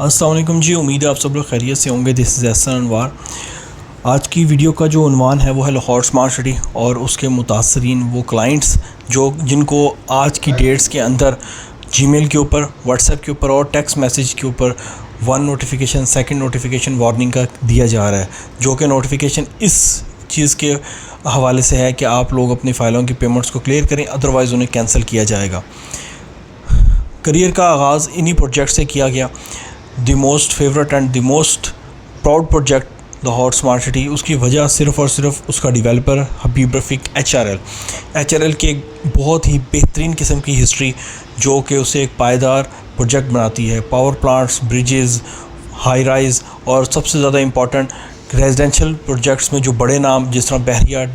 अस्सलाम वालेकुम जी, उम्मीद है आप सब लोग खैरियत से होंगे। दिस इज़ एहसन अनवार। आज की वीडियो का जो उन्वान है वो है लाहौर स्मार्ट सिटी और उसके मुतासरीन वो क्लाइंट्स जिनको आज की डेट्स के अंदर जीमेल के ऊपर, व्हाट्सएप के ऊपर और टेक्स्ट मैसेज के ऊपर 1 नोटिफिकेशन, 2nd नोटिफिकेशन वार्निंग का दिया जा रहा है, जो कि नोटिफिकेशन इस चीज़ के हवाले से है कि आप लोग अपनी फ़ाइलों की पेमेंट्स को क्लियर करें, अदरवाइज़ उन्हें कैंसिल किया जाएगा। करियर का आगाज़ इन्हीं प्रोजेक्ट से किया गया। The most favourite and the most proud project Lahore smart city, उसकी वजह सिर्फ़ और सिर्फ उसका डेवलपर हबीब रफ़ीक HRL की एक बहुत ही बेहतरीन किस्म की हिस्ट्री, जो कि उसे एक पायदार प्रोजेक्ट बनाती है। Power plants, bridges, high rise और सबसे ज़्यादा इम्पॉर्टेंट रेजिडेंशियल प्रोजेक्ट्स में जो बड़े नाम जिस तरह बहरिया,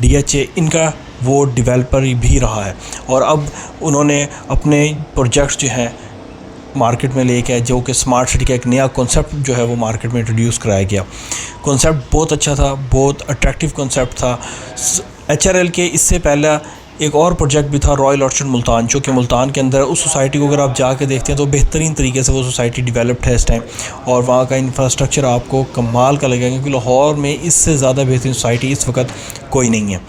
DHA, इनका वो डेवलपर भी रहा है। और अब उन्होंने अपने प्रोजेक्ट्स जो हैं मार्केट में लेके आए, जो कि स्मार्ट सिटी का एक नया कॉन्सेप्ट जो है वो मार्केट में इंट्रोड्यूस कराया गया। कॉन्सेप्ट बहुत अच्छा था, बहुत अट्रैक्टिव कॉन्सेप्ट था। HRL के इससे पहले एक और प्रोजेक्ट भी था, रॉयल ऑर्चर्ड मुल्तान, जो कि मुल्तान के अंदर उस सोसाइटी को अगर आप जाके देखते हैं तो बेहतरीन तरीके से वो सोसाइटी डेवलप्ड है इस टाइम, और वहाँ का इंफ्रास्ट्रक्चर आपको कमाल का लगेगा, क्योंकि लाहौर में इससे ज़्यादा बेहतरीन सोसाइटी इस वक्त कोई नहीं है।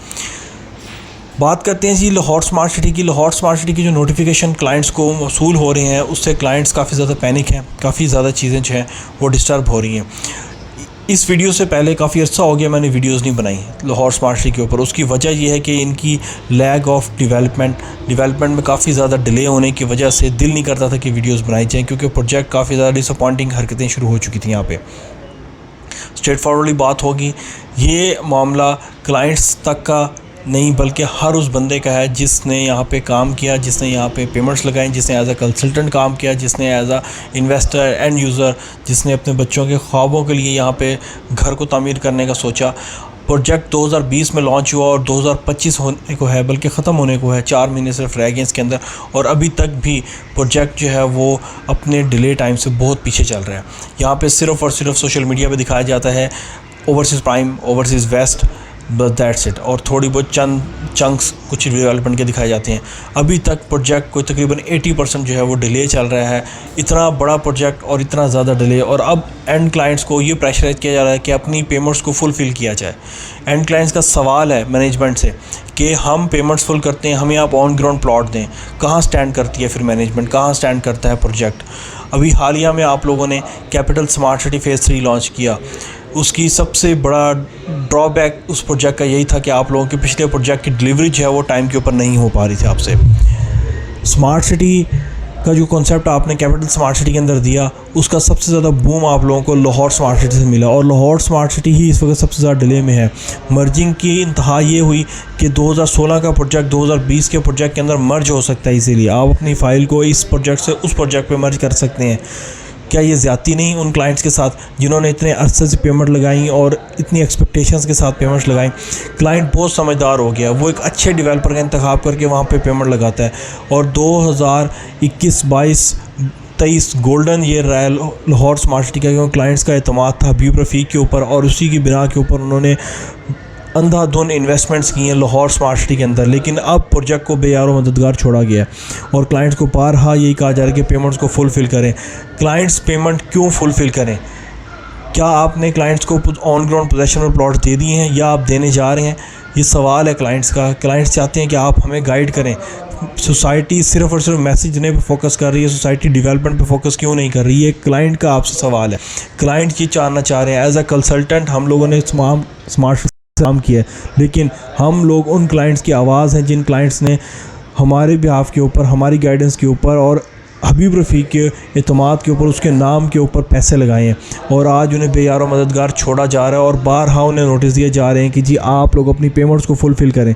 बात करते हैं जी लाहौर स्मार्ट सिटी की। लाहौर स्मार्ट सिटी की जो नोटिफिकेशन क्लाइंट्स को मौसूल हो रहे हैं, उससे क्लाइंट्स काफ़ी ज़्यादा पैनिक हैं, काफ़ी ज़्यादा चीज़ें जो हैं वो डिस्टर्ब हो रही हैं। इस वीडियो से पहले काफ़ी अर्सा हो गया मैंने वीडियोस नहीं बनाई लाहौर स्मार्ट सिटी के ऊपर। उसकी वजह यह है कि इनकी लैग ऑफ डेवलपमेंट में काफ़ी ज़्यादा डिले होने की वजह से दिल नहीं करता था कि वीडियोस बनाई जाएँ, क्योंकि प्रोजेक्ट काफ़ी ज़्यादा डिसअपॉइंटिंग हरकतें शुरू हो चुकी थी। यहाँ पे स्ट्रेट फॉरवर्डली बात होगी, ये मामला क्लाइंट्स तक का नहीं बल्कि हर उस बंदे का है जिसने यहाँ पे काम किया, जिसने यहाँ पे पेमेंट्स लगाई, जिसने एज अ कंसल्टेंट काम किया, जिसने as a investor and user, जिसने अपने बच्चों के ख्वाबों के लिए यहाँ पे घर को तामीर करने का सोचा। प्रोजेक्ट 2020 में लॉन्च हुआ और 2025 होने को है, बल्कि ख़त्म होने को है। 4 महीने सिर्फ रह गए इसके अंदर, और अभी तक भी प्रोजेक्ट जो है वो अपने डिले टाइम से बहुत पीछे चल रहा है। यहाँ पे सिर्फ़ और सिर्फ सोशल मीडिया पे दिखाया जाता है ओवरसीज़ प्राइम, ओवरसीज़ वेस्ट, बस दैट्स इट, और थोड़ी बहुत चंद चंक्स कुछ डेवलपमेंट के दिखाए जाते हैं। अभी तक प्रोजेक्ट कोई तकरीबन 80% जो है वो डिले चल रहा है। इतना बड़ा प्रोजेक्ट और इतना ज़्यादा डिले, और अब एंड क्लाइंट्स को ये प्रेशराइज किया जा रहा है कि अपनी पेमेंट्स को फुलफ़िल किया जाए। एंड क्लाइंट्स का सवाल है मैनेजमेंट से कि हम पेमेंट्स फुल करते हैं, हमें आप ऑन ग्राउंड प्लॉट दें। कहाँ स्टैंड करती है फिर मैनेजमेंट, कहाँ स्टैंड करता है प्रोजेक्ट? अभी हालिया में आप लोगों ने capital smart city phase 3 launch किया। उसकी सबसे बड़ा ड्रॉबैक उस प्रोजेक्ट का यही था कि आप लोगों के पिछले प्रोजेक्ट की डिलीवरी जो है वो टाइम के ऊपर नहीं हो पा रही थी आपसे। स्मार्ट सिटी का जो कॉन्सेप्ट आपने कैपिटल स्मार्ट सिटी के अंदर दिया, उसका सबसे ज़्यादा बूम आप लोगों को लाहौर स्मार्ट सिटी से मिला, और लाहौर स्मार्ट सिटी ही इस वक्त सबसे ज़्यादा डिले में है। मर्जिंग की इंतहा ये हुई कि 2016 का प्रोजेक्ट 2020 के प्रोजेक्ट के अंदर मर्ज हो सकता है, इसीलिए आप अपनी फ़ाइल को इस प्रोजेक्ट से उस प्रोजेक्ट पे मर्ज कर सकते हैं। क्या ये ज़्यादती नहीं उन क्लाइंट्स के साथ जिन्होंने इतने अरसे से पेमेंट लगाई और इतनी एक्सपेक्टेशंस के साथ पेमेंट्स लगाई? क्लाइंट बहुत समझदार हो गया, वो एक अच्छे डेवलपर का इंतखाब करके वहाँ पे पेमेंट लगाता है, और 2021, 22, 23 गोल्डन ईयर रहा है लाहौर स्मार्ट सिटी का, क्योंकि क्लाइंट्स का एतमाद था हबीब रफ़ीक के ऊपर, और उसी की बिना के ऊपर उन्होंने अंधाधुन इन्वेस्टमेंट्स की हैं लाहौर स्मार्ट सिटी के अंदर। लेकिन अब प्रोजेक्ट को बेयारो मददगार छोड़ा गया है, और क्लाइंट्स को बारहा यही कहा जा रहा है कि पेमेंट्स को फुलफ़िल करें। क्लाइंट्स पेमेंट क्यों फुलफ़िल करें? क्या आपने क्लाइंट्स को ऑन ग्राउंड पोजेशन में प्लॉट दे दिए हैं या आप देने जा रहे हैं? ये सवाल है क्लाइंट्स का। क्लाइंट्स चाहते हैं कि आप हमें गाइड करें। सोसाइटी सिर्फ़ और सिर्फ मैसेज देने पे फोकस कर रही है, सोसाइटी डेवलपमेंट पे फोकस क्यों नहीं कर रही है? क्लाइंट का आपसे सवाल है। क्लाइंट ये जानना चाह रहे हैं। एज अ कंसल्टेंट हम लोगों ने स्मार्ट काम किया है, लेकिन हम लोग उन क्लाइंट्स की आवाज़ हैं जिन क्लाइंट्स ने हमारे बिहाफ के ऊपर, हमारी गाइडेंस के ऊपर और हबीब रफ़ीक के एतमाद के ऊपर, उसके नाम के ऊपर पैसे लगाए हैं, और आज उन्हें बेयारो मददगार छोड़ा जा रहा है, और बारहा उन्हें नोटिस दिए जा रहे हैं कि जी आप लोग अपनी पेमेंट्स को फुलफ़िल करें।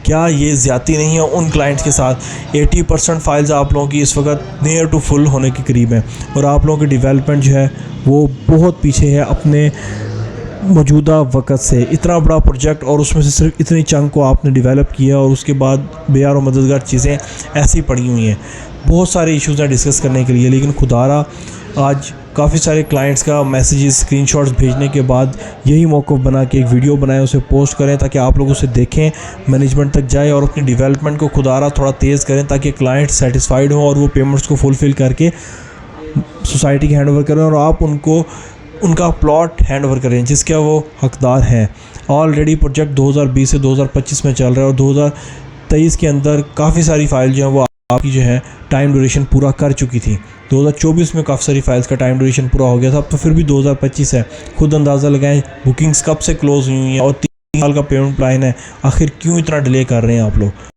क्या ये ज़्यादती नहीं है उन क्लाइंट्स के साथ? 80% फाइल्स आप लोगों की इस वक्त नियर टू फुल होने के करीब हैं, और आप लोगों की डेवलपमेंट जो है वो बहुत पीछे है अपने मौजूदा वक़्त से। इतना बड़ा प्रोजेक्ट, और उसमें से सिर्फ इतनी चंक को आपने डेवलप किया, और उसके बाद बेयारो मददगार चीज़ें ऐसी पड़ी हुई हैं। बहुत सारे इश्यूज़ हैं डिस्कस करने के लिए, लेकिन खुदारा आज काफ़ी सारे क्लाइंट्स का मैसेजेस, स्क्रीनशॉट्स भेजने के बाद यही मौक़िफ़ बना कि एक वीडियो बनाएं, उसे पोस्ट करें ताकि आप लोग उसे देखें, मैनेजमेंट तक जाए, और अपनी डेवलपमेंट को खुदारा थोड़ा तेज़ करें ताकि क्लाइंट सेटिस्फाइड हो और वो पेमेंट्स को फुलफ़िल करके सोसाइटी की हैंड ओवर करें और आप उनको उनका प्लॉट हैंड ओवर करें जिसके वो हकदार हैं। ऑलरेडी प्रोजेक्ट 2020 से 2025 में चल रहा है और 2023 के अंदर काफ़ी सारी फ़ाइल जो है वो आपकी जो है टाइम ड्यूरेशन पूरा कर चुकी थी। 2024 में काफ़ी सारी फाइल्स का टाइम ड्यूरेशन पूरा हो गया था, अब तो फिर भी 2025 है। खुद अंदाज़ा लगाएं बुकिंग्स कब से क्लोज़ हुई हैं और 3 साल का पेमेंट प्लान है, आखिर क्यों इतना डिले कर रहे हैं आप लोग।